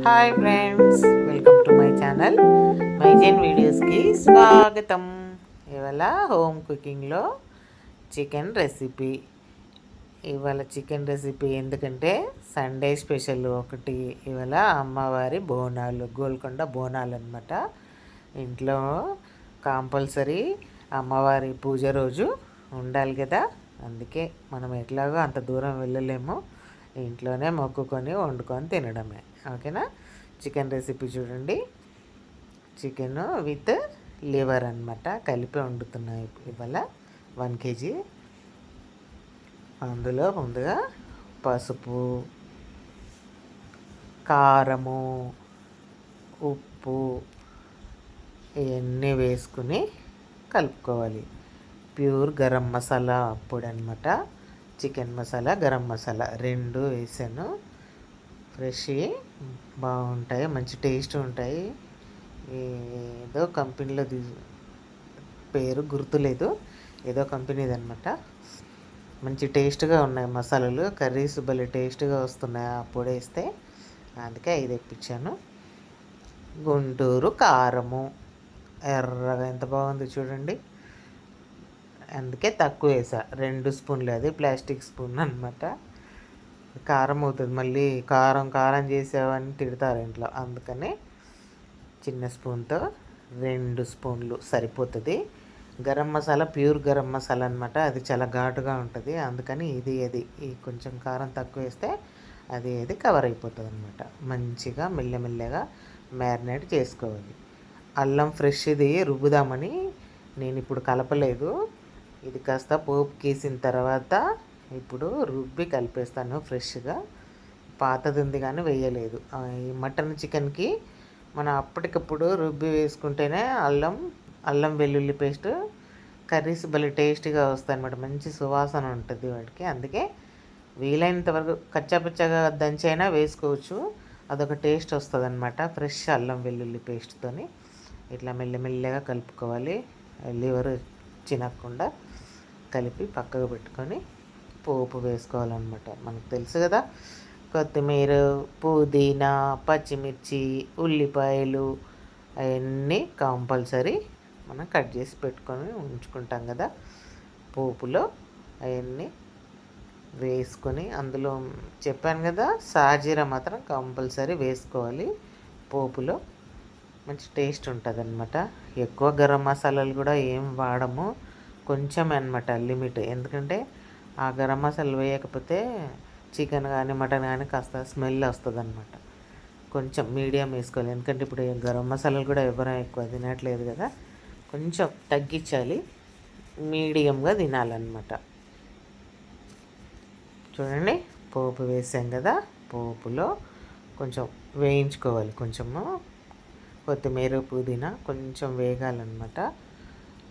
Hi friends, welcome to my channel మైజెన్ వీడియోస్కి స్వాగతం. ఇవాళ హోమ్ కుకింగ్లో చికెన్ రెసిపీ. ఇవాళ చికెన్ రెసిపీ ఎందుకంటే సండే స్పెషల్ ఒకటి. ఇవాళ అమ్మవారి బోనాలు, గోల్కొండ బోనాలు అనమాట. ఇంట్లో కంపల్సరీ అమ్మవారి పూజ రోజు ఉండాలి కదా. అందుకే మనం ఎట్లాగో అంత దూరం వెళ్ళలేము, ఇంట్లోనే మొక్కుకొని వండుకొని తినడమే. ఓకేనా. చికెన్ రెసిపీ చూడండి. చికెన్ విత్ లివర్ అనమాట కలిపి వండుతున్నాయి ఇవాళ 1 kg. అందులో ముందుగా పసుపు, కారము, ఉప్పు ఇవన్నీ వేసుకుని కలుపుకోవాలి. ప్యూర్ గరం మసాలా పొడి అనమాట. చికెన్ మసాలా, గరం మసాలా 2 వేసాను. ఫ్రెష్ బాగుంటాయి, మంచి టేస్ట్ ఉంటాయి. ఏదో కంపెనీలో పేరు గుర్తులేదు, ఏదో కంపెనీది అనమాట. మంచి టేస్ట్గా ఉన్నాయి మసాలాలు. కర్రీస్ భలే టేస్ట్గా వస్తున్నాయి ఆ పొడి వేస్తే. అందుకే ఇది తెప్పించాను. గుంటూరు కారము ఎర్రగా ఎంత బాగుంది చూడండి. అందుకే తక్కువ వేసా, 2 స్పూన్లు. అది ప్లాస్టిక్ స్పూన్ అనమాట. కారం అవుతుంది, మళ్ళీ కారం కారం చేసావని తిడతారు ఇంట్లో. అందుకని చిన్న స్పూన్తో 2 స్పూన్లు సరిపోతుంది. గరం మసాలా ప్యూర్ గరం మసాలా అనమాట. అది చాలా ఘాటుగా ఉంటుంది. అందుకని ఈ కొంచెం కారం తక్కువ వేస్తే అది కవర్ అయిపోతుంది అనమాట. మంచిగా మెల్లమెల్లగా మ్యారినేట్ చేసుకోవాలి. అల్లం ఫ్రెష్ది రుబ్బుదామని నేను ఇప్పుడు కలపలేదు. ఇది కాస్త పోపు గీసిన తర్వాత ఇప్పుడు రుబ్బి కలిపేస్తాను ఫ్రెష్గా. పాతది ఉంది కానీ వేయలేదు. ఈ మటన్ చికెన్కి మనం అప్పటికప్పుడు రుబ్బి వేసుకుంటేనే అల్లం వెల్లుల్లి పేస్ట్ కర్రీస్ భలే టేస్టీగా వస్తాయి అన్నమాట. మంచి సువాసన ఉంటుంది వాటికి. అందుకే వీలైనంత వరకు కచ్చాపచ్చాగా దంచైనా వేసుకోవచ్చు, అదొక టేస్ట్ వస్తుంది అనమాట. ఫ్రెష్ అల్లం వెల్లుల్లి పేస్ట్తోని ఇట్లా మెల్లమెల్లగా కలుపుకోవాలి. లివర్ చినకుండా కలిపి పక్కకు పెట్టుకొని పోపు వేసుకోవాలన్నమాట. మనకు తెలుసు కదా, కొత్తిమీర, పుదీనా, పచ్చిమిర్చి, ఉల్లిపాయలు అవన్నీ కంపల్సరీ మనం కట్ చేసి పెట్టుకొని ఉంచుకుంటాం కదా. పోపులో అవన్నీ వేసుకొని అందులో చెప్పాను కదా, సాజీరా మాత్రం కంపల్సరీ వేసుకోవాలి పోపులో. మంచి టేస్ట్ ఉంటుంది అనమాట. ఎక్కువ గరం మసాలాలు కూడా ఏం వాడము, కొంచెం అనమాట లిమిట్. ఎందుకంటే ఆ గరం మసాలా వేయకపోతే చికెన్ కానీ మటన్ కానీ కాస్త స్మెల్ వస్తుంది అనమాట. కొంచెం మీడియం వేసుకోవాలి. ఎందుకంటే ఇప్పుడు గరం మసాలాలు కూడా ఎవరైనా ఎక్కువ తినట్లేదు కదా, కొంచెం తగ్గించాలి, మీడియంగా తినాలన్నమాట. చూడండి, పోపు వేసాం కదా, పోపులో కొంచెం వేయించుకోవాలి. కొంచెము కొత్తిమీర, పుదీనా కొంచెం వేగాలన్నమాట.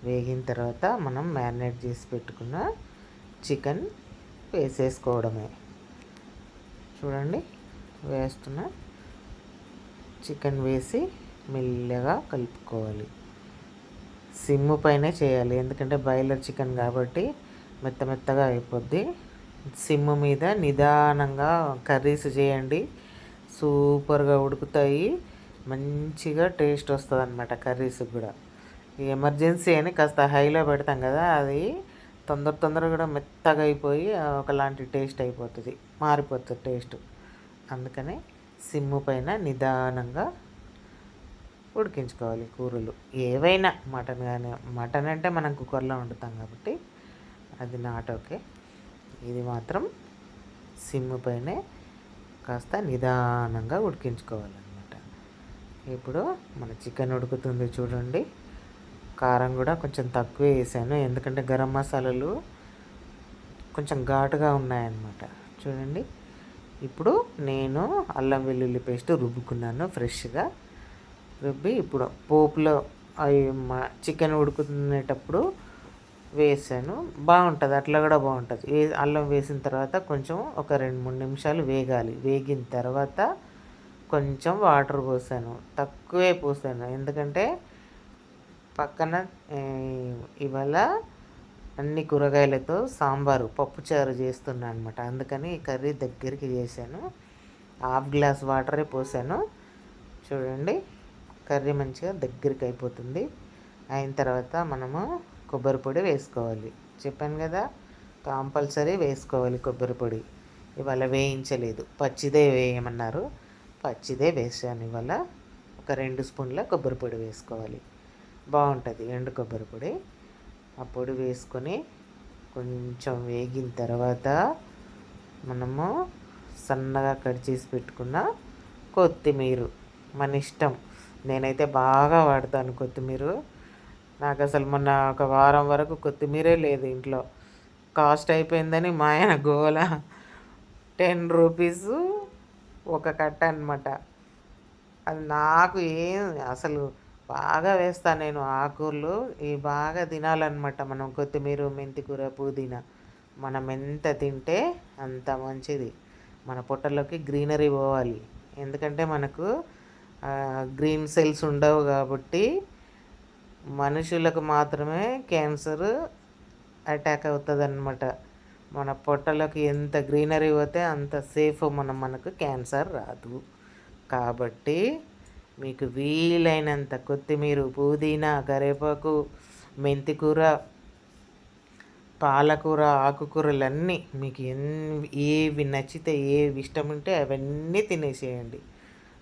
వేగిన తర్వాత మనం మ్యారినేట్ చేసి పెట్టుకున్న చికెన్ వేసేసుకోవడమే. చూడండి, వేస్తున్న చికెన్ వేసి మెల్లగా కలుపుకోవాలి. సిమ్ పైనే చేయాలి, ఎందుకంటే బాయిలర్ చికెన్ కాబట్టి మెత్తగా అయిపోద్ది. సిమ్ మీద నిదానంగా కర్రీస్ చేయండి, సూపర్గా ఉడుకుతాయి, మంచిగా టేస్ట్ వస్తుంది అనమాట కర్రీస్కి కూడా. ఎమర్జెన్సీ అని కాస్త హైలో పెడతాం కదా, అది తొందరగా కూడా మెత్తగా అయిపోయి ఒకలాంటి టేస్ట్ అయిపోతుంది, మారిపోతుంది టేస్ట్. అందుకని సిమ్ పైన నిదానంగా ఉడికించుకోవాలి కూరలు ఏవైనా. మటన్ అంటే మనం కుక్కర్లో వండుతాం కాబట్టి అది నాట్ ఓకే. ఇది మాత్రం సిమ్ పైనే కాస్త నిదానంగా ఉడికించుకోవాలన్నమాట. ఇప్పుడు మన చికెన్ ఉడుకుతుంది చూడండి. కారం కూడా కొంచెం తక్కువ వేసాను, ఎందుకంటే గరం మసాలాలు కొంచెం ఘాటుగా ఉన్నాయన్నమాట. చూడండి, ఇప్పుడు నేను అల్లం వెల్లుల్లి పేస్ట్ రుబ్బుకున్నాను ఫ్రెష్గా. రుబ్బి ఇప్పుడు పోపులో అవి చికెన్ ఉడుకునేటప్పుడు వేసాను. బాగుంటుంది, అట్లా కూడా బాగుంటుంది. అల్లం వేసిన తర్వాత కొంచెం ఒక 2-3 నిమిషాలు వేగాలి. వేగిన తర్వాత కొంచెం వాటర్ పోసాను, తక్కువే పోసాను, ఎందుకంటే పక్కన ఇవాళ అన్ని కూరగాయలతో సాంబారు పప్పుచారు చేస్తున్నాను అనమాట. అందుకని కర్రీ దగ్గరికి చేశాను. హాఫ్ గ్లాస్ వాటరే పోసాను. చూడండి కర్రీ మంచిగా దగ్గరికి అయిపోతుంది. అయిన తర్వాత మనము కొబ్బరి పొడి వేసుకోవాలి. చెప్పాను కదా, కంపల్సరీ వేసుకోవాలి కొబ్బరి పొడి. ఇవాళ వేయించలేదు, పచ్చిదే వేయమన్నారు, పచ్చిదే వేసాను ఇవాళ. ఒక 2 స్పూన్ల కొబ్బరి పొడి వేసుకోవాలి, బాగుంటుంది ఎండు కొబ్బరి పొడి. ఆ పొడి వేసుకొని కొంచెం వేగిన తర్వాత మనము సన్నగా కట్ చేసి పెట్టుకున్న కొత్తిమీర మన ఇష్టం. నేనైతే బాగా వాడతాను కొత్తిమీర. నాకు అసలు మొన్న ఒక వారం వరకు కొత్తిమీరే లేదు ఇంట్లో. కాస్ట్ అయిపోయిందని మా ఆయన గోల. 10 రూపీసు ఒక కట్ట అనమాట. అది నాకు ఏం అసలు బాగా వేస్తాను నేను ఆకుకూరలు. ఇవి బాగా తినాలన్నమాట మనం, కొత్తిమీర, మెంతికూర, పుదీనా. మనం ఎంత తింటే అంత మంచిది. మన పొట్టలోకి గ్రీనరీ పోవాలి. ఎందుకంటే మనకు గ్రీన్ సెల్స్ ఉండవు కాబట్టి మనుషులకు మాత్రమే క్యాన్సర్ అటాక్ అవుతుంది అన్నమాట. మన పొట్టలోకి ఎంత గ్రీనరీ పోతే అంత సేఫ్, మనకు క్యాన్సర్ రాదు. కాబట్టి మీకు వీలైనంత కొత్తిమీర, పుదీనా, కరివేపాకు, మెంతికూర, పాలకూర, ఆకుకూరలన్నీ మీకు ఏవి నచ్చితే, ఏవి ఇష్టం ఉంటే అవన్నీ తినేసేయండి.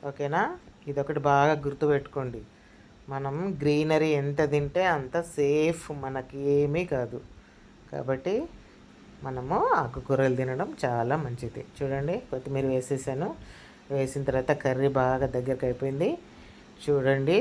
ఓకేనా? ఇదొకటి బాగా గుర్తుపెట్టుకోండి. మనం గ్రీనరీ ఎంత తింటే అంత సేఫ్, మనకి ఏమీ కాదు. కాబట్టి మనము ఆకుకూరలు తినడం చాలా మంచిది. చూడండి కొత్తిమీర వేసేసాను. వేసిన తర్వాత కర్రీ బాగా దగ్గరికి అయిపోయింది. చూడండి